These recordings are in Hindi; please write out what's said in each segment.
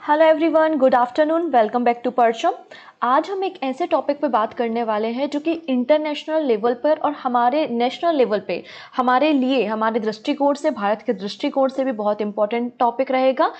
Hello everyone, good afternoon, welcome back to Parcham. आज हम एक ऐसे टॉपिक पे बात करने वाले हैं जो कि इंटरनेशनल लेवल पर और हमारे नेशनल लेवल पे हमारे लिए, हमारे दृष्टिकोण से, भारत के दृष्टिकोण से भी बहुत इंपॉर्टेंट टॉपिक रहेगा।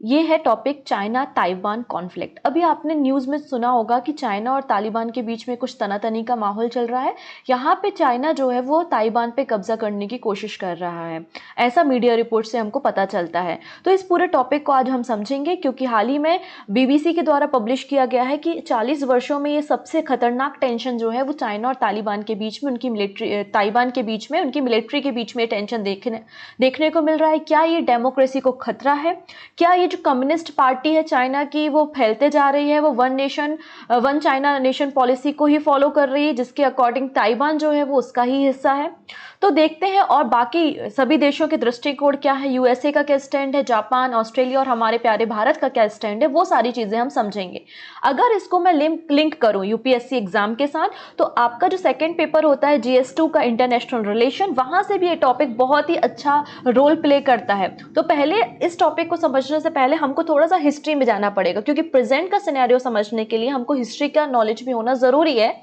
ये है टॉपिक चाइना ताइवान कॉन्फ्लिक्ट। अभी आपने न्यूज़ में सुना होगा कि चाइना और तालिबान के बीच में कुछ तनातनी का माहौल चल रहा है। यहाँ पे चाइना जो है वो ताइवान पे कब्जा करने की कोशिश कर रहा है, ऐसा मीडिया रिपोर्ट से हमको पता चलता है। तो इस पूरे टॉपिक को आज हम समझेंगे, क्योंकि हाल ही में बीबीसी के द्वारा पब्लिश किया गया है कि 40 वर्षों में ये सबसे खतरनाक टेंशन जो है वो चाइना और तालिबान के बीच में, उनकी मिलिट्री, ताइवान के बीच में, उनकी मिलिट्री के बीच में टेंशन देखने को मिल रहा है। क्या ये डेमोक्रेसी को खतरा है? क्या ये जो कम्युनिस्ट पार्टी है चाइना की वो फैलते जा रही है, वो one nation one China nation policy को ही फॉलो कर रही है, जिसके अकॉर्डिंग ताइवान जो है वो उसका ही हिस्सा है? तो देखते हैं। और बाकी सभी देशों के दृष्टिकोण क्या है, यूएसए का क्या स्टैंड है, जापान, ऑस्ट्रेलिया और हमारे प्यारे भारत का क्या स्टैंड है, वो सारी चीजें हम समझेंगे। अगर इसको मैं लिंक करूं यूपीएससी एग्जाम के साथ, तो आपका जो सेकंड पेपर होता है जीएस2 का इंटरनेशनल रिलेशन, वहां से भी ये टॉपिक बहुत ही अच्छा रोल प्ले करता है। तो पहले इस टॉपिक को समझने से पहले हमको थोड़ा सा हिस्ट्री में जाना पड़ेगा, क्योंकि प्रेजेंट का सिनेरियो समझने के लिए हमको हिस्ट्री का नॉलेज भी होना जरूरी है।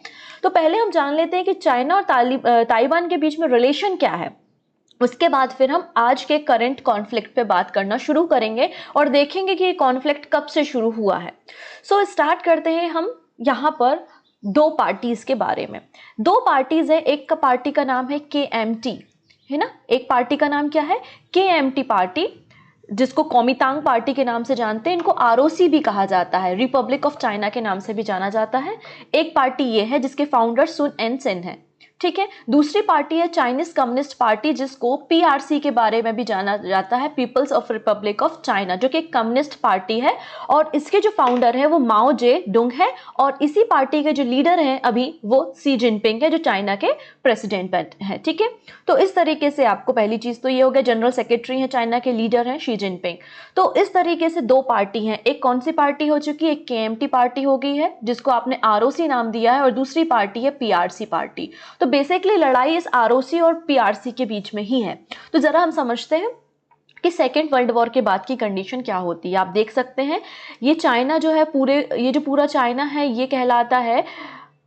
तो पहले हम जान लेते हैं कि चाइना और ताइवान के बीच में रिलेशन क्या है। उसके बाद फिर हम आज के करंट कॉन्फ्लिक्ट पे बात करना शुरू करेंगे और देखेंगे कि ये कॉन्फ्लिक्ट कब से शुरू हुआ है। स्टार्ट करते हैं हम यहाँ पर दो पार्टीज के बारे में। दो पार्टीज है, एक का पार्टी का नाम है KMT, है ना। एक पार्टी का नाम क्या है? KMT पार्टी, जिसको कॉमितांग पार्टी के नाम से जानते हैं। इनको ROC भी कहा जाता है, रिपब्लिक ऑफ चाइना के नाम से भी जाना जाता है। एक पार्टी ये है जिसके फाउंडर सुन एन सेन है, ठीक है। दूसरी पार्टी है चाइनीज कम्युनिस्ट पार्टी, जिसको PRC के बारे में भी जाना जाता है, People's of Republic of China, जो कि एक कम्युनिस्ट पार्टी है। और इसके जो फाउंडर है वो माओ जे डुंग है, और इसी पार्टी के जो लीडर हैं अभी वो शी जिनपिंग है, जो चाइना के प्रेसिडेंट है, ठीक है। तो इस तरीके से आपको पहली चीज तो ये हो गया, जनरल सेक्रेटरी है चाइना के, लीडर हैं शी जिनपिंग। तो इस तरीके से दो पार्टी हैं। एक कौन सी पार्टी हो चुकी है? एक KMT पार्टी हो गई है, जिसको आपने ROC नाम दिया है, और दूसरी पार्टी है PRC पार्टी। तो बेसिकली लड़ाई इस ROC और PRC के बीच में ही है। तो जरा हम समझते हैं कि सेकेंड वर्ल्ड वॉर के बाद की कंडीशन क्या होती है। आप देख सकते हैं ये चाइना जो है, ये जो पूरा चाइना है ये कहलाता है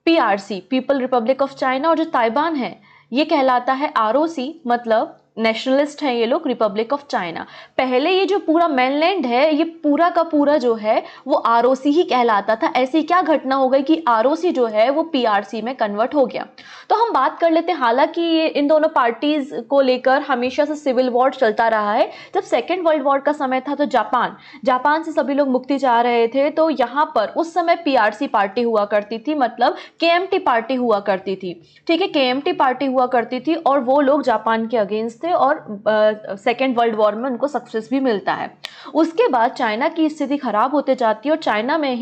PRC, people Republic of China, और जो ताइवान है ये कहलाता है ROC, मतलब नेशनलिस्ट है ये लोग, रिपब्लिक ऑफ चाइना। पहले ये जो पूरा मेनलैंड है ये पूरा का पूरा जो है वो ROC ही कहलाता था। ऐसी क्या घटना हो गई कि ROC जो है वो PRC में कन्वर्ट हो गया। तो हम बात कर लेते हैं। हालांकि ये इन दोनों पार्टीज को लेकर हमेशा से सिविल वॉर चलता रहा है। जब सेकेंड वर्ल्ड वॉर का समय था तो जापान से सभी लोग मुक्ति चाह रहे थे, तो यहाँ पर उस समय PRC पार्टी हुआ करती थी, मतलब KMT पार्टी हुआ करती थी, ठीक है। KMT पार्टी हुआ करती थी और वो लोग जापान के अगेंस्ट थे, और सेकेंड वर्ल्ड वॉर में उनको सक्सेस भी मिलता है। उसके बाद चाइना की स्थिति खराब होते जाती है, और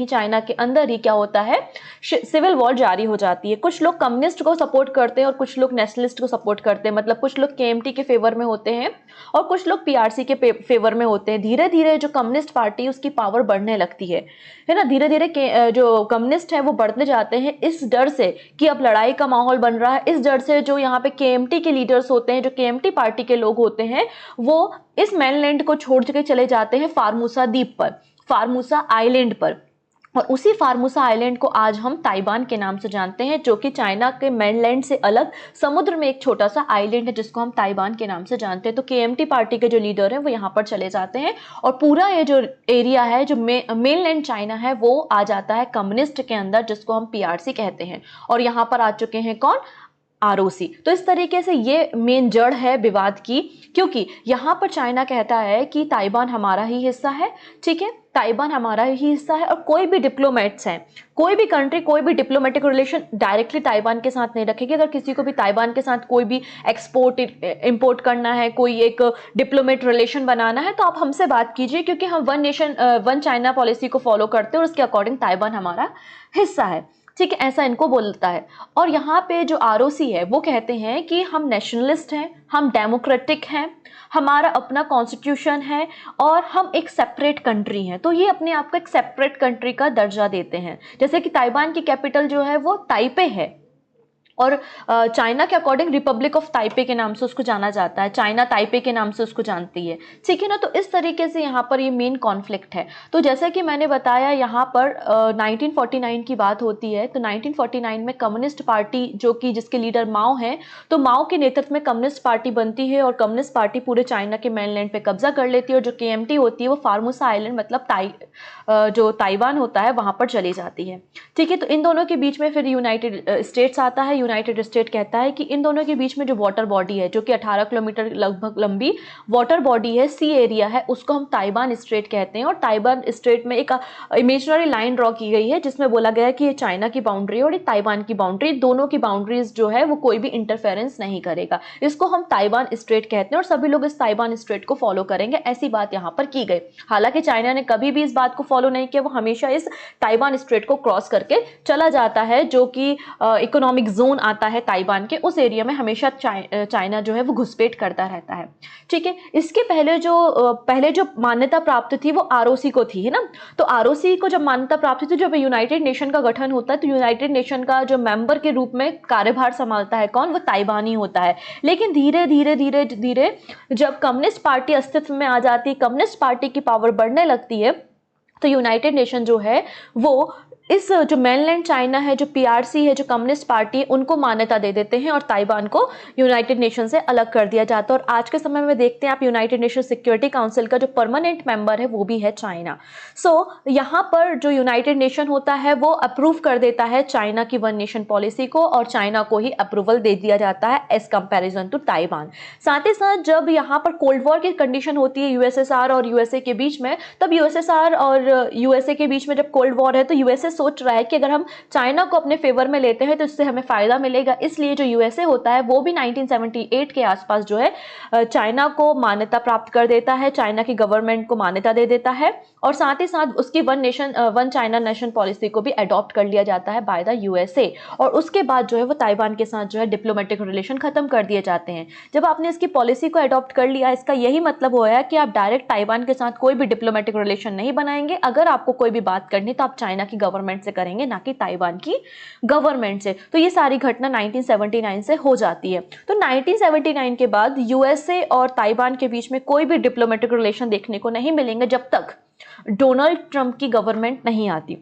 चाइना के अंदर ही क्या होता है, सिविल वॉर जारी हो जाती है। कुछ लोग कम्युनिस्ट को सपोर्ट करते हैं और कुछ लोग नेशनलिस्ट को सपोर्ट करते हैं, मतलब कुछ लोग KMT के फेवर में होते हैं और कुछ लोग PRC के फेवर में होते हैं। धीरे धीरे जो कम्युनिस्ट पार्टी उसकी पावर बढ़ने लगती है ना। धीरे धीरे जो कम्युनिस्ट है वो बढ़ते जाते हैं, इस डर से कि अब लड़ाई का माहौल बन रहा है। इस डर से जो यहाँ पे KMT के लीडर्स होते हैं, जो KMT पार्टी के लोग होते हैं, वो इस मेनलैंड को छोड़ के चले जाते हैं फार्मूसा द्वीप पर, फार्मूसा आइलैंड पर। और उसी फार्मूसा आइलैंड को आज हम ताइवान के नाम से जानते हैं, जो कि चाइना के मेनलैंड से अलग समुद्र में एक छोटा सा आइलैंड है, जिसको हम ताइवान के नाम से जानते हैं। तो KMT पार्टी के जो लीडर हैं वो यहाँ पर चले जाते हैं, और पूरा ये जो एरिया है, जो मेनलैंड चाइना है, वो आ जाता है कम्युनिस्ट के अंदर, जिसको हम PRC कहते हैं। और यहाँ पर आ चुके हैं कौन? ROC। तो इस तरीके से ये मेन जड़ है विवाद की, क्योंकि यहाँ पर चाइना कहता है कि ताइवान हमारा ही हिस्सा है, ठीक है, ताइवान हमारा ही हिस्सा है। और कोई भी डिप्लोमेट्स हैं, कोई भी कंट्री, कोई भी डिप्लोमेटिक रिलेशन डायरेक्टली ताइवान के साथ नहीं रखेगी। अगर किसी को भी ताइवान के साथ कोई भी एक्सपोर्ट इंपोर्ट करना है, कोई एक डिप्लोमेट रिलेशन बनाना है, तो आप हमसे बात कीजिए, क्योंकि हम one nation one China policy को फॉलो करते हैं और उसके अकॉर्डिंग ताइवान हमारा हिस्सा है, ठीक है, ऐसा इनको बोलता है। और यहाँ पे जो ROC है वो कहते हैं कि हम नेशनलिस्ट हैं, हम डेमोक्रेटिक हैं, हमारा अपना कॉन्स्टिट्यूशन है, और हम एक सेपरेट कंट्री हैं। तो ये अपने आप को एक सेपरेट कंट्री का दर्जा देते हैं। जैसे कि ताइवान की कैपिटल जो है वो ताइपे है, और चाइना के अकॉर्डिंग रिपब्लिक ऑफ ताइपे के नाम से उसको जाना जाता है, चाइना ताइपे के नाम से उसको जानती है, ठीक है ना। तो इस तरीके से यहाँ पर ये मेन कॉन्फ्लिक्ट है। तो जैसा कि मैंने बताया यहाँ पर 1949 की बात होती है, तो 1949 में कम्युनिस्ट पार्टी जो कि जिसके लीडर माओ हैं, तो माओ के नेतृत्व में कम्युनिस्ट पार्टी बनती है और कम्युनिस्ट पार्टी पूरे चाइना के मेनलैंड पे कब्जा कर लेती है, और जो केएमटी होती है वो फार्मोसा आइलैंड मतलब जो ताइवान होता है वहां पर चली जाती है, ठीक है। तो इन दोनों के बीच में फिर यूनाइटेड स्टेट्स आता है। यूनाइटेड स्टेट कहता है कि इन दोनों के बीच में जो वाटर बॉडी है, जो कि 18 किलोमीटर लगभग लंबी वाटर बॉडी है, सी एरिया है, उसको हम ताइवान स्ट्रेट कहते हैं। और ताइवान स्ट्रेट में एक इमेजिनरी लाइन ड्रॉ की गई है जिसमें बोला गया है कि ये चाइना की बाउंड्री है और ये ताइवान की बाउंड्री, दोनों की बाउंड्रीज जो है वो कोई भी इंटरफेरेंस नहीं करेगा। इसको हम ताइवान स्ट्रेट कहते हैं और सभी लोग इस ताइवान स्ट्रेट को फॉलो करेंगे, ऐसी बात यहाँ पर की गई। हालांकि चाइना ने कभी भी इस बात को फॉलो नहीं किया, वो हमेशा इस ताइवान स्ट्रेट को क्रॉस करके चला जाता है, जो कि इकोनॉमिक जोन आता है ताइवान के, उस एरिया में हमेशा चाइना जो है वो घुसपैठ करता रहता है, ठीक है। इसके पहले जो मान्यता प्राप्त थी वो आरओसी को थी, है ना। तो आरओसी को जब मान्यता प्राप्त थी, जब यूनाइटेड नेशन का गठन होता है, तो यूनाइटेड नेशन का जो मेंबर के रूप में कार्यभार संभालता है कौन, वो ताइवान ही होता है। लेकिन धीरे धीरे धीरे धीरे जब कम्युनिस्ट पार्टी अस्तित्व में आ जाती है, कम्युनिस्ट पार्टी की पावर बढ़ने लगती है, तो यूनाइटेड नेशन जो है वो इस जो मेनलैंड चाइना है, जो पीआरसी है, जो कम्युनिस्ट पार्टी है, उनको मान्यता दे देते हैं और ताइवान को यूनाइटेड नेशन से अलग कर दिया जाता है। और आज के समय में देखते हैं आप, यूनाइटेड नेशन सिक्योरिटी काउंसिल का जो परमानेंट मेंबर है वो भी है चाइना। यहाँ पर जो यूनाइटेड नेशन होता है वो अप्रूव कर देता है चाइना की वन नेशन पॉलिसी को, और चाइना को ही अप्रूवल दे दिया जाता है एज कंपेरिजन टू ताइवान। साथ ही साथ जब यहाँ पर कोल्ड वॉर की कंडीशन होती है यूएसएसआर और यूएसए के बीच में, तब यूएसएसआर और यूएसए के बीच में जब कोल्ड वॉर है, तो यूएसए सोच रहा है कि अगर हम चाइना को अपने फेवर में लेते हैं तो इससे हमें फायदा मिलेगा। इसलिए जो यूएसए होता है वो भी 1978 के आसपास जो है चाइना को मान्यता प्राप्त कर देता है, चाइना की गवर्नमेंट को मान्यता दे देता है, और साथ ही साथ उसकी वन चाइना नेशन पॉलिसी को भी अडॉप्ट कर लिया जाता है बाय द यूएसए। और उसके बाद जो है वो ताइवान के साथ जो है डिप्लोमेटिक रिलेशन खत्म कर दिए जाते हैं। जब आपने इसकी पॉलिसी को अडॉप्ट कर लिया, इसका यही मतलब होया कि आप डायरेक्ट ताइवान के साथ कोई भी डिप्लोमेटिक रिलेशन नहीं बनाएंगे। अगर आपको कोई भी बात करनी तो आप चाइना की गवर्नमेंट से करेंगे, ना कि ताइवान की गवर्नमेंट से। तो ये सारी घटना 1979 से हो जाती है। तो 1979 के बाद यूएसए और ताइवान के बीच में कोई भी डिप्लोमेटिक रिलेशन देखने को नहीं मिलेंगे जब तक डोनाल्ड ट्रंप की गवर्नमेंट नहीं आती।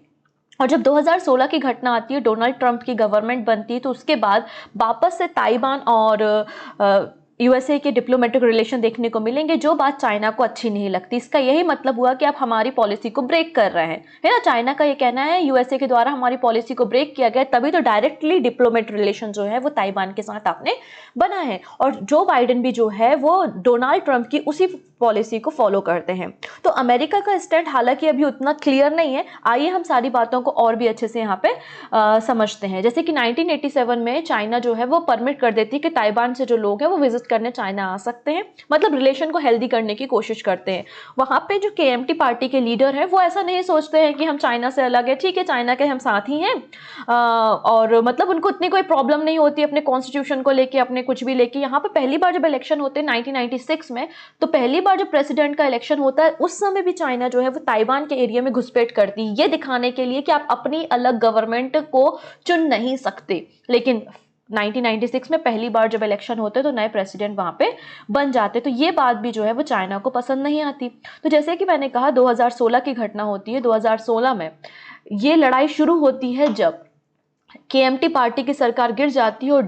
और जब 2016 की घटना आती है, डोनाल्ड ट्रंप की गवर्नमेंट बनती है, तो उसके बाद वापस से ताइवान और यूएसए के डिप्लोमेटिक रिलेशन देखने को मिलेंगे, जो बात चाइना को अच्छी नहीं लगती। इसका यही मतलब हुआ कि आप हमारी पॉलिसी को ब्रेक कर रहे हैं, है ना। चाइना का ये कहना है यूएसए के द्वारा हमारी पॉलिसी को ब्रेक किया गया, तभी तो डायरेक्टली डिप्लोमेट रिलेशन जो है वो ताइवान के साथ आपने बना है। और जो बाइडेन भी जो है वो डोनाल्ड ट्रंप की उसी पॉलिसी को फॉलो करते हैं। तो अमेरिका का स्टैंड हालांकि अभी उतना क्लियर नहीं है। आइए हम सारी बातों को और भी अच्छे से यहाँ पे समझते हैं। जैसे कि 1987 में चाइना जो है वो परमिट कर देती है कि ताइवान से जो लोग हैं वो विजिट करने चाइना आ सकते हैं, मतलब रिलेशन को हेल्दी करने की कोशिश करते हैं। वहां पे जो केएमटी पार्टी के लीडर है वो ऐसा नहीं सोचते हैं कि हम चाइना से अलग है, ठीक है चाइना के हम साथ ही हैं, और मतलब उनको इतनी कोई प्रॉब्लम नहीं होती अपने कॉन्स्टिट्यूशन को लेके, अपने कुछ भी लेके। यहाँ पे पहली बार जब इलेक्शन होते हैं 1996 में, तो पहली बार जब प्रेसिडेंट का इलेक्शन होता है उस समय भी चाइना जो है वो ताइवान के एरिया में घुसपैठ करती है, ये दिखाने के लिए कि आप अपनी अलग गवर्नमेंट को चुन नहीं सकते। लेकिन 1996 में पहली बार जब इलेक्शन होते तो नए प्रेसिडेंट वहां पे बन जाते, तो ये बात भी जो है वो चाइना को पसंद नहीं आती। तो जैसे कि मैंने कहा 2016 की घटना होती है। 2016 में ये लड़ाई शुरू होती है जब केएमटी पार्टी की सरकार गिर जाती है और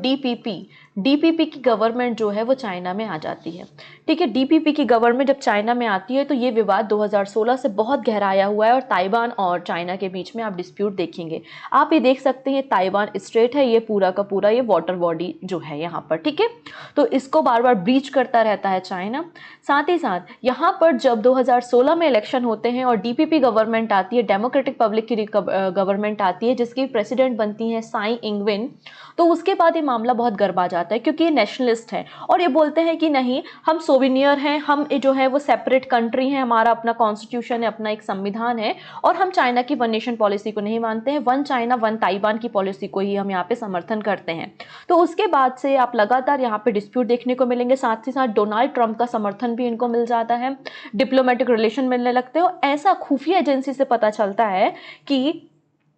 डीपीपी की गवर्नमेंट जो है वो चाइना में आ जाती है, ठीक है। डीपीपी की गवर्नमेंट जब चाइना में आती है तो ये विवाद 2016 से बहुत गहराया हुआ है, और ताइवान और चाइना के बीच में आप डिस्प्यूट देखेंगे। आप ये देख सकते हैं ताइवान स्ट्रेट है, ये पूरा का पूरा ये वाटर बॉडी जो है यहाँ पर, ठीक है। तो इसको बार बार ब्रीच करता रहता है चाइना। साथ ही साथ यहाँ पर जब 2016 में इलेक्शन होते हैं और डीपीपी गवर्नमेंट आती है, डेमोक्रेटिक पब्लिक की गवर्नमेंट आती है, जिसकी प्रेसिडेंट बनती है साई इंगवेन, तो उसके बाद ये मामला बहुत गरमा जाता है क्योंकि ये नेशनलिस्ट है और ये बोलते हैं कि नहीं, हम सोविनियर हैं, हम जो है वो सेपरेट कंट्री है, हमारा अपना कॉन्स्टिट्यूशन है, अपना एक संविधान है, और हम चाइना की वन नेशन पॉलिसी को नहीं मानते हैं, वन चाइना वन ताइवान की पॉलिसी को ही हम यहाँ पे समर्थन करते हैं। तो उसके बाद से आप लगातार यहाँ पे डिस्प्यूट देखने को मिलेंगे। साथ ही साथ डोनाल्ड ट्रंप का समर्थन भी इनको मिल जाता है, डिप्लोमेटिक रिलेशन मिलने लगते हैं। और ऐसा खुफिया एजेंसी से पता चलता है कि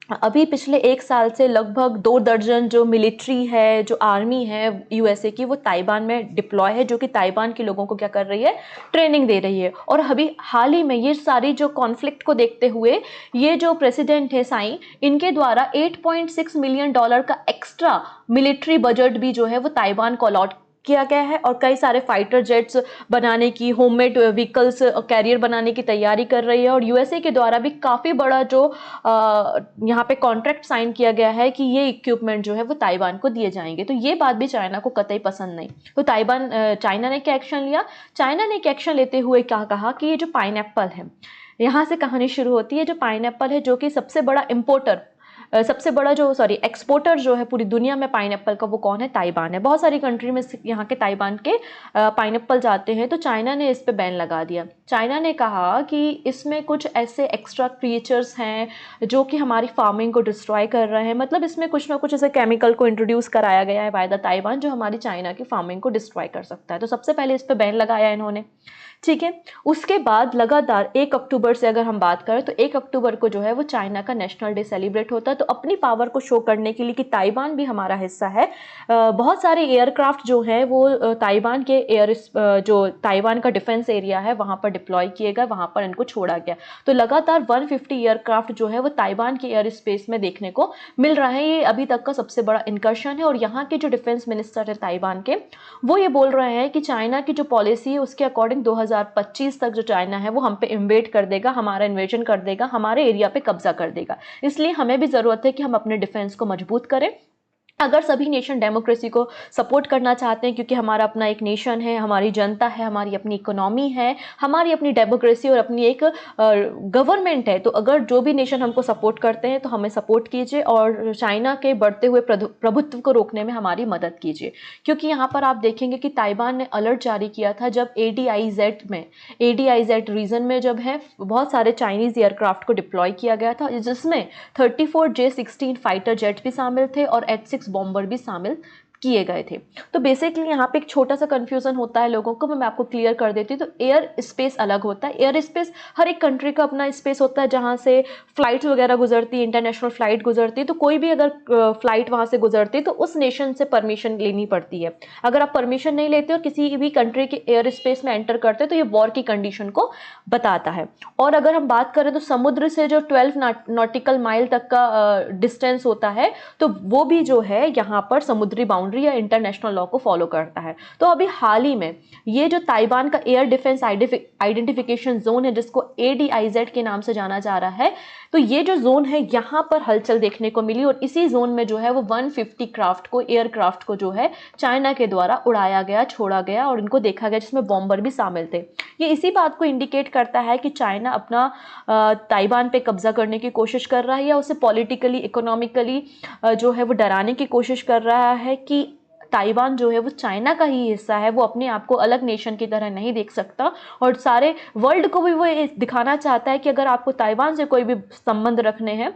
अभी पिछले 1 साल से लगभग 2 दर्जन जो मिलिट्री है, जो आर्मी है यूएसए की, वो ताइवान में डिप्लॉय है, जो कि ताइवान के लोगों को क्या कर रही है, ट्रेनिंग दे रही है। और अभी हाल ही में ये सारी जो कॉन्फ्लिक्ट को देखते हुए ये जो प्रेसिडेंट है साई, इनके द्वारा $8.6 मिलियन का एक्स्ट्रा मिलिट्री बजट भी जो है वो ताइवान को अलॉट किया गया है। और कई सारे फाइटर जेट्स बनाने की, होममेड व्हीकल्स कैरियर बनाने की तैयारी कर रही है। और यूएसए के द्वारा भी काफ़ी बड़ा जो यहाँ पे कॉन्ट्रैक्ट साइन किया गया है कि ये इक्विपमेंट जो है वो ताइवान को दिए जाएंगे। तो ये बात भी चाइना को कतई पसंद नहीं। तो चाइना ने क्या एक्शन लिया? चाइना ने एक एक्शन लेते हुए क्या कहा कि ये जो पाइनएप्पल है, यहाँ से कहानी शुरू होती है। जो पाइनएप्पल है, जो कि सबसे बड़ा एक्सपोर्टर जो है पूरी दुनिया में पाइनएप्पल का, वो कौन है? ताइवान है। बहुत सारी कंट्री में यहाँ के ताइवान के पाइनएप्पल जाते हैं। तो चाइना ने इस पे बैन लगा दिया। चाइना ने कहा कि इसमें कुछ ऐसे एक्स्ट्रा क्रिएचर्स हैं जो कि हमारी फार्मिंग को डिस्ट्रॉय कर रहे हैं। मतलब इसमें कुछ ना कुछ ऐसे केमिकल को इंट्रोड्यूस कराया गया है बाय द ताइवान, जो हमारी चाइना की फार्मिंग को डिस्ट्रॉय कर सकता है। तो सबसे पहले इस पे बैन लगाया इन्होंने, ठीक है। उसके बाद लगातार 1 अक्टूबर से अगर हम बात करें तो 1 अक्टूबर को जो है वो चाइना का नेशनल डे सेलिब्रेट होता है। तो अपनी पावर को शो करने के लिए कि ताइवान भी हमारा हिस्सा है, बहुत सारे एयरक्राफ्ट जो है वो ताइवान के जो ताइवान का डिफेंस एरिया है वहाँ पर डिप्लॉय किए गए, वहाँ पर इनको छोड़ा गया। तो लगातार 150 एयरक्राफ्ट जो है वो ताइवान के एयर स्पेस में देखने को मिल रहा है। ये अभी तक का सबसे बड़ा इंकर्शन है। और यहाँ के जो डिफेंस मिनिस्टर है ताइवान के, वो ये बोल रहे हैं कि चाइना की जो पॉलिसी है उसके अकॉर्डिंग 2025 तक जो चाइना है वो हम पे इन्वेड कर देगा, हमारा इन्वेजन कर देगा, हमारे एरिया पे कब्जा कर देगा। इसलिए हमें भी जरूरत है कि हम अपने डिफेंस को मजबूत करें। अगर सभी नेशन डेमोक्रेसी को सपोर्ट करना चाहते हैं, क्योंकि हमारा अपना एक नेशन है, हमारी जनता है, हमारी अपनी इकोनॉमी है, हमारी अपनी डेमोक्रेसी और अपनी एक गवर्नमेंट है, तो अगर जो भी नेशन हमको सपोर्ट करते हैं तो हमें सपोर्ट कीजिए और चाइना के बढ़ते हुए प्रभुत्व को रोकने में हमारी मदद कीजिए। क्योंकि यहाँ पर आप देखेंगे कि ताइवान ने अलर्ट जारी किया था जब ADIZ रीजन में जब है बहुत सारे चाइनीज एयरक्राफ्ट को डिप्लॉय किया गया था, जिसमें 34 J-16 फाइटर जेट भी शामिल थे और H-6 बॉम्बर भी शामिल किए गए थे। तो बेसिकली यहाँ पे एक छोटा सा कंफ्यूजन होता है लोगों को, मैं आपको क्लियर कर देती हूँ। तो एयर स्पेस अलग होता है। एयर स्पेस हर एक कंट्री का अपना स्पेस होता है जहाँ से फ्लाइट्स वगैरह गुजरती है, इंटरनेशनल फ्लाइट गुजरती है। तो कोई भी अगर फ्लाइट वहाँ से गुजरती है तो उस नेशन से परमिशन लेनी पड़ती है। अगर आप परमिशन नहीं लेते और किसी भी कंट्री के एयर स्पेस में एंटर करते तो ये वॉर की कंडीशन को बताता है। और अगर हम बात करें तो समुद्र से जो 12 नॉटिकल माइल तक का डिस्टेंस होता है, तो वो भी जो है यहाँ पर समुद्री बाउंड्री या इंटरनेशनल लॉ को फॉलो करता है। तो अभी हाल ही में ये जो ताइवान का एयर डिफेंस आइडेंटिफिकेशन जोन है, जिसको ADIZ के नाम से जाना जा रहा है, तो ये जो जोन है यहाँ पर हलचल देखने को मिली। और इसी जोन में जो है वो 150 एयरक्राफ्ट को जो है चाइना के द्वारा उड़ाया गया, छोड़ा गया और इनको देखा गया, जिसमें बॉम्बर भी शामिल थे। ये इसी बात को इंडिकेट करता है कि चाइना अपना ताइवान पे कब्जा करने की कोशिश कर रहा है, या उसे पॉलिटिकली, इकोनॉमिकली जो है वो डराने की कोशिश कर रहा है कि ताइवान जो है वो चाइना का ही हिस्सा है, वो अपने आप को अलग नेशन की तरह नहीं देख सकता। और सारे वर्ल्ड को भी वो दिखाना चाहता है कि अगर आपको ताइवान से कोई भी संबंध रखने हैं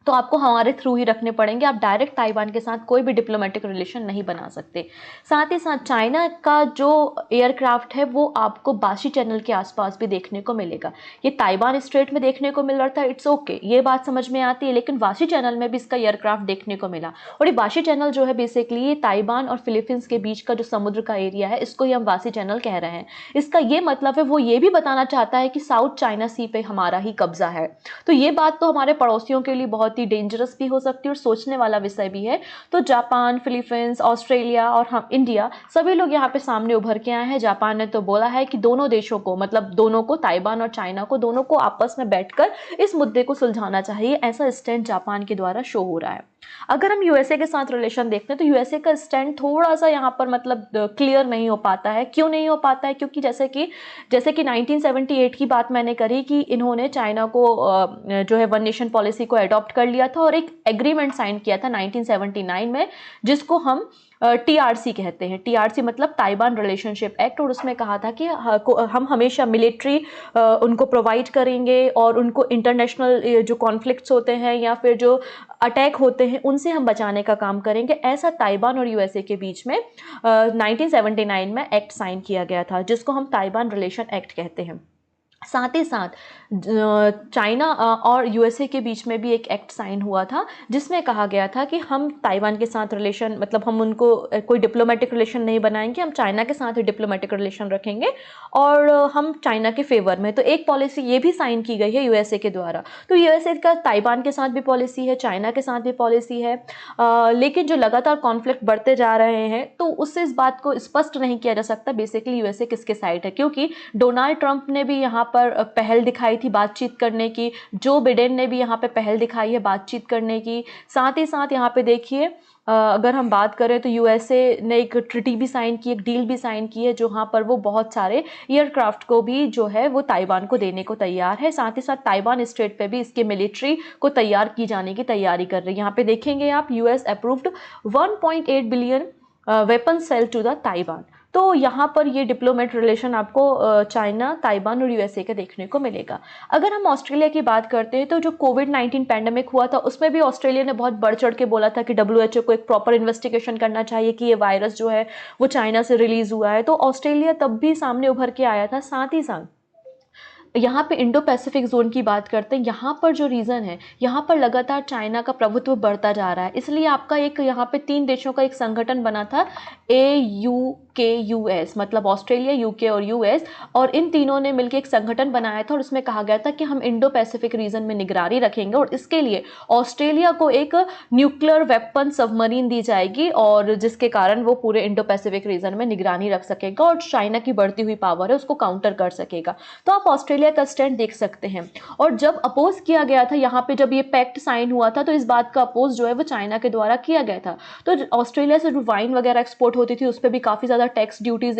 तो आपको हमारे थ्रू ही रखने पड़ेंगे। आप डायरेक्ट ताइवान के साथ कोई भी डिप्लोमेटिक रिलेशन नहीं बना सकते। साथ ही साथ चाइना का जो एयरक्राफ्ट है वो आपको बाशी चैनल के आसपास भी देखने को मिलेगा। ये ताइवान स्ट्रेट में देखने को मिल रहा था, इट्स ओके, ये बात समझ में आती है, लेकिन बाशी चैनल में भी इसका एयरक्राफ्ट देखने को मिला। और ये बाशी चैनल जो है बेसिकली ये ताइवान और फिलीपींस के बीच का जो समुद्र का एरिया है, इसको ही हम बाशी चैनल कह रहे हैं। इसका ये मतलब है वो ये भी बताना चाहता है कि साउथ चाइना सी पे हमारा ही कब्जा है। तो ये बात तो हमारे पड़ोसियों के लिए बहुत डेंजरस भी हो सकती है और सोचने वाला विषय भी है। तो जापान, फिलीपींस, ऑस्ट्रेलिया और हम इंडिया, सभी लोग यहाँ पे सामने उभर के आए हैं। जापान ने तो बोला है कि दोनों देशों को, मतलब दोनों को, ताइवान और चाइना को, दोनों को आपस में बैठकर इस मुद्दे को सुलझाना चाहिए। ऐसा स्टैंड जापान के द्वारा शो हो रहा है। अगर हम यूएसए के साथ रिलेशन देखते हैं तो यूएसए का स्टैंड थोड़ा सा यहाँ पर मतलब क्लियर नहीं हो पाता है। क्यों नहीं हो पाता है? क्योंकि जैसे कि 1978 की बात मैंने करी कि इन्होंने चाइना को जो है वन नेशन पॉलिसी को अडॉप्ट कर लिया था और एक एग्रीमेंट साइन किया था 1979 में, जिसको हम TRC कहते हैं। TRC मतलब ताइवान रिलेशनशिप एक्ट। और उसमें कहा था कि हम हमेशा मिलिट्री उनको प्रोवाइड करेंगे और उनको इंटरनेशनल जो कॉन्फ्लिक्ट्स होते हैं या फिर जो अटैक होते हैं उनसे हम बचाने का काम करेंगे। ऐसा ताइवान और यूएसए के बीच में 1979 में एक्ट साइन किया गया था, जिसको हम ताइवान रिलेशन एक्ट कहते हैं। साथ ही साथ चाइना और यूएसए के बीच में भी एक एक्ट साइन हुआ था जिसमें कहा गया था कि हम ताइवान के साथ रिलेशन, मतलब हम उनको कोई डिप्लोमेटिक रिलेशन नहीं बनाएंगे, हम चाइना के साथ ही डिप्लोमेटिक रिलेशन रखेंगे और हम चाइना के फेवर में। तो एक पॉलिसी ये भी साइन की गई है यूएसए के द्वारा। तो यूएसए का ताइवान के साथ भी पॉलिसी है, चाइना के साथ भी पॉलिसी है, लेकिन जो लगातार कॉन्फ्लिक्ट बढ़ते जा रहे हैं तो उससे इस बात को स्पष्ट नहीं किया जा सकता बेसिकली यूएसए किसके साइड है, क्योंकि डोनाल्ड ट्रंप ने भी यहाँ पर पहल दिखाई थी बातचीत करने की, जो बिडेन ने भी यहाँ पे पहल दिखाई है बातचीत करने की। साथ ही साथ यहाँ पे देखिए अगर हम बात करें तो यूएसए ने एक ट्रिटी भी साइन की, एक डील भी साइन की है जहाँ पर वो बहुत सारे एयरक्राफ्ट को भी जो है वो ताइवान को देने को तैयार है। साथ ही साथ ताइवान स्टेट पे भी इसके मिलिट्री को तैयार की जाने की तैयारी कर रही है। यहाँ पे देखेंगे आप, US approved 1.8 billion weapon sale to the Taiwan. तो यहाँ पर ये डिप्लोमेट रिलेशन आपको चाइना, ताइवान और यूएसए का देखने को मिलेगा। अगर हम ऑस्ट्रेलिया की बात करते हैं तो जो कोविड-19 पैंडेमिक हुआ था उसमें भी ऑस्ट्रेलिया ने बहुत बढ़ चढ़ के बोला था कि डब्ल्यूएचओ को एक प्रॉपर इन्वेस्टिगेशन करना चाहिए कि ये वायरस जो है वो चाइना से रिलीज हुआ है। तो ऑस्ट्रेलिया तब भी सामने उभर के आया था। साथ ही साथ यहाँ पे इंडो पैसिफिक जोन की बात करते हैं, यहाँ पर जो रीज़न है, यहाँ पर लगातार चाइना का प्रभुत्व बढ़ता जा रहा है, इसलिए आपका एक यहाँ पे 3 देशों का एक संगठन बना था AUKUS, मतलब ऑस्ट्रेलिया, यूके और यूएस, और इन तीनों ने मिलकर एक संगठन बनाया था और उसमें कहा गया था कि हम इंडो पैसिफिक रीजन में निगरानी रखेंगे और इसके लिए ऑस्ट्रेलिया को एक न्यूक्लियर वेपन सबमरीन दी जाएगी और जिसके कारण वो पूरे इंडो पैसिफिक रीजन में निगरानी रख सकेगा और चाइना की बढ़ती हुई पावर है उसको काउंटर कर सकेगा। तो आप ऑस्ट्रेलिया का स्टैंड देख सकते हैं। और जब अपोज किया गया था यहाँ पे, जब ये पैक्ट साइन हुआ था तो इस बात का अपोज जो है वो चाइना के द्वारा किया गया था। तो ऑस्ट्रेलिया से जो वाइन वगैरह एक्सपोर्ट होती थी उस पर भी काफ़ी ज़्यादा टैक्स ड्यूटीज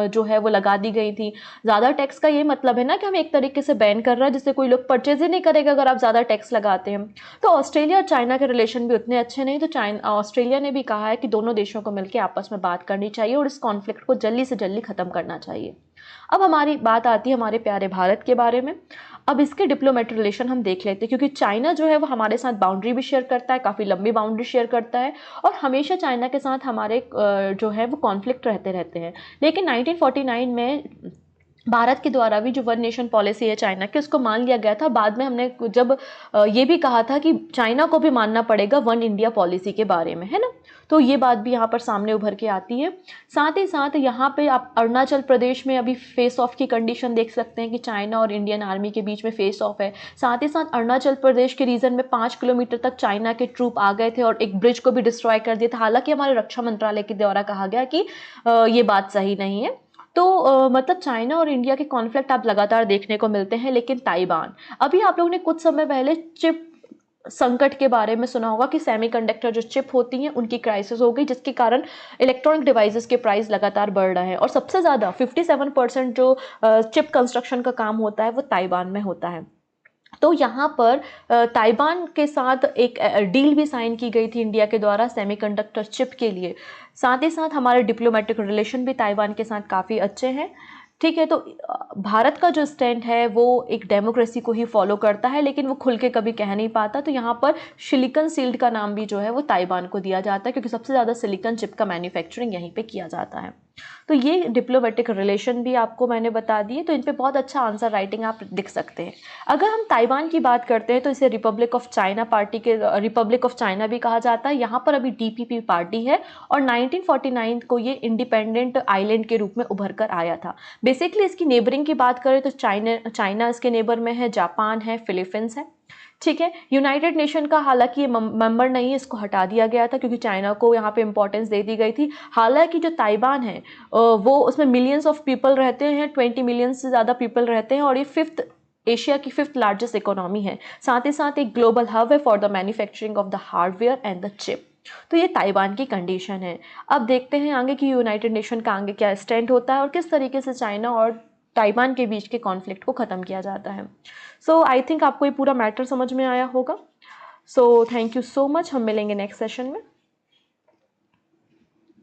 जो है वो लगा दी गई थी। ज़्यादा टैक्स का ये मतलब है ना कि हम एक तरीके से बैन कर रहा है जिससे कोई लोग परचेज ही नहीं करेगा अगर आप ज़्यादा टैक्स लगाते हैं। तो ऑस्ट्रेलिया और चाइना के रिलेशन भी उतने अच्छे नहीं, तो ऑस्ट्रेलिया ने भी कहा है कि दोनों देशों को मिलकर आपस में बात करनी चाहिए और इस कॉन्फ्लिक्ट को जल्दी से जल्दी खत्म करना चाहिए। अब हमारी बात आती है हमारे प्यारे भारत के बारे में। अब इसके डिप्लोमेटिक रिलेशन हम देख लेते हैं, क्योंकि चाइना जो है वो हमारे साथ बाउंड्री भी शेयर करता है, काफ़ी लंबी बाउंड्री शेयर करता है और हमेशा चाइना के साथ हमारे जो है वो कॉन्फ्लिक्ट रहते हैं। लेकिन 1949 में भारत के द्वारा भी जो वन नेशन पॉलिसी है चाइना की उसको मान लिया गया था। बाद में हमने जब ये भी कहा था कि चाइना को भी मानना पड़ेगा वन इंडिया पॉलिसी के बारे में, है ना। तो ये बात भी यहाँ पर सामने उभर के आती है। साथ ही साथ यहाँ पे आप अरुणाचल प्रदेश में अभी फेस ऑफ की कंडीशन देख सकते हैं कि चाइना और इंडियन आर्मी के बीच में फेस ऑफ है। साथ ही साथ अरुणाचल प्रदेश के रीजन में 5 किलोमीटर तक चाइना के ट्रूप आ गए थे और एक ब्रिज को भी डिस्ट्रॉय कर दिया था। हालांकि हमारे रक्षा मंत्रालय के द्वारा कहा गया कि ये बात सही नहीं है। तो मतलब चाइना और इंडिया के कॉन्फ्लिक्ट आप लगातार देखने को मिलते हैं। लेकिन ताइवान, अभी आप लोगों ने कुछ समय पहले चिप संकट के बारे में सुना होगा कि सेमीकंडक्टर जो चिप होती हैं उनकी क्राइसिस हो गई, जिसके कारण इलेक्ट्रॉनिक डिवाइसेस के प्राइस लगातार बढ़ रहे हैं और सबसे ज़्यादा 57% जो चिप कंस्ट्रक्शन का काम होता है वो ताइवान में होता है। तो यहाँ पर ताइवान के साथ एक डील भी साइन की गई थी इंडिया के द्वारा सेमीकंडक्टर चिप के लिए। साथ ही साथ हमारे डिप्लोमेटिक रिलेशन भी ताइवान के साथ काफ़ी अच्छे हैं। ठीक है, तो भारत का जो स्टैंड है वो एक डेमोक्रेसी को ही फॉलो करता है, लेकिन वो खुल के कभी कह नहीं पाता। तो यहाँ पर सिलिकॉन शील्ड का नाम भी जो है वो ताइवान को दिया जाता है, क्योंकि सबसे ज़्यादा सिलिकॉन चिप का मैन्युफैक्चरिंग यहीं पे किया जाता है। तो ये डिप्लोमेटिक रिलेशन भी आपको मैंने बता दिए, तो इन पे बहुत अच्छा आंसर राइटिंग आप लिख सकते हैं। अगर हम ताइवान की बात करते हैं तो इसे रिपब्लिक ऑफ चाइना पार्टी के रिपब्लिक ऑफ चाइना भी कहा जाता है। यहाँ पर अभी डीपीपी पार्टी है और 1949 को ये इंडिपेंडेंट आइलैंड के रूप में उभर कर आया था। बेसिकली इसकी नेबरिंग की बात करें तो चाइना इसके नेबर में है, जापान है, फिलीपींस है। ठीक है, यूनाइटेड नेशन का हालांकि ये मेंबर नहीं है, इसको हटा दिया गया था क्योंकि चाइना को यहाँ पे इंपॉर्टेंस दे दी गई थी। हालांकि जो ताइवान है वो उसमें मिलियंस ऑफ पीपल रहते हैं, 20 मिलियन से ज़्यादा पीपल रहते हैं और ये एशिया की 5th लार्जेस्ट इकोनॉमी है। साथ ही साथ एक ग्लोबल हब है for the manufacturing of the hardware and the chip. तो ये ताइवान की कंडीशन है। अब देखते हैं आगे कि यूनाइटेड नेशन का आगे क्या स्टैंड होता है और किस तरीके से चाइना और ताइवान के बीच के कॉन्फ्लिक्ट को ख़त्म किया जाता है। सो आई थिंक आपको ये पूरा मैटर समझ में आया होगा। So thank you so much, हम मिलेंगे नेक्स्ट सेशन में।